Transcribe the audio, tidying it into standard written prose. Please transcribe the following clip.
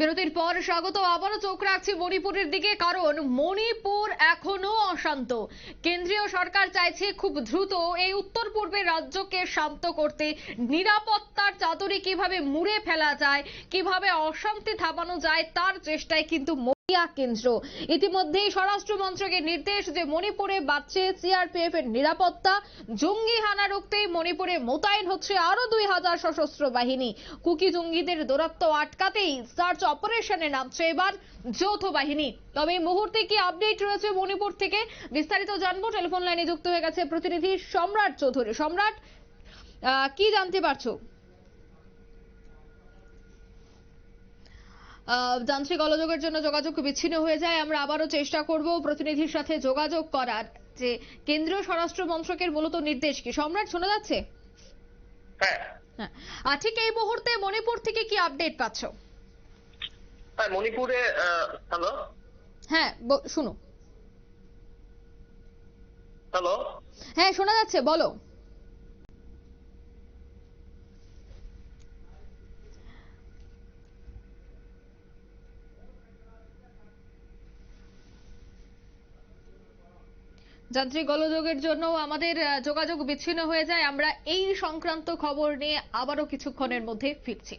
বিরতির পর স্বাগত। আবারও চোখ রাখছি মণিপুরের দিকে, কারণ মণিপুর এখনো অশান্ত। কেন্দ্রীয় সরকার চাইছে খুব দ্রুত এই উত্তর পূর্বের রাজ্যকে শান্ত করতে। নিরাপত্তার চাদরে কিভাবে মুড়ে ফেলা যায়, কিভাবে অশান্তি থামানো যায়, তার চেষ্টায় কিন্তু কেন্দ্র ইতিমধ্যেই স্বরাষ্ট্র মন্ত্রকের নির্দেশ যে মণিপুরে বাড়ছে সিআরপিএফ এর নিরাপত্তা। জঙ্গি হানা রুখতেই মণিপুরে মোতায়েন হচ্ছে আরো 2000 সশস্ত্র বাহিনী। কুকি জঙ্গিদের দৌরাত্ম্য আটকাতেই সার্চ অপারেশনে নামছে এবার যৌথ বাহিনী। তবে এই মুহূর্তে কি আপডেট রয়েছে মণিপুর থেকে, বিস্তারিত জানবো। টেলিফোন লাইনে যুক্ত হয়ে গেছে প্রতিনিধি সম্রাট চৌধুরী। সম্রাট, কি জানতে পারছো? যান্ত্রিক গোলযোগের জন্য যোগাযোগ বিচ্ছিন্ন হয়ে যায়। আমরা আবারও চেষ্টা করব প্রতিনিধির সাথে যোগাযোগ করার। যে কেন্দ্রীয় স্বরাষ্ট্র মন্ত্রকের মূলত নির্দেশ কি? সম্রাট, শোনা যাচ্ছে? হ্যাঁ, ঠিক এই মুহূর্তে মণিপুর থেকে কি আপডেট পাচ্ছ? হ্যাঁ, মণিপুরে হ্যালো। হ্যাঁ, শুনো। হ্যালো। হ্যাঁ, শোনা যাচ্ছে, বলো। যান্ত্রিক গোলযোগের জন্য আমাদের যোগাযোগ বিচ্ছিন্ন হয়ে যায়। আমরা এই সংক্রান্ত খবর নিয়ে আবারও কিছুক্ষণের মধ্যে ফিরছি।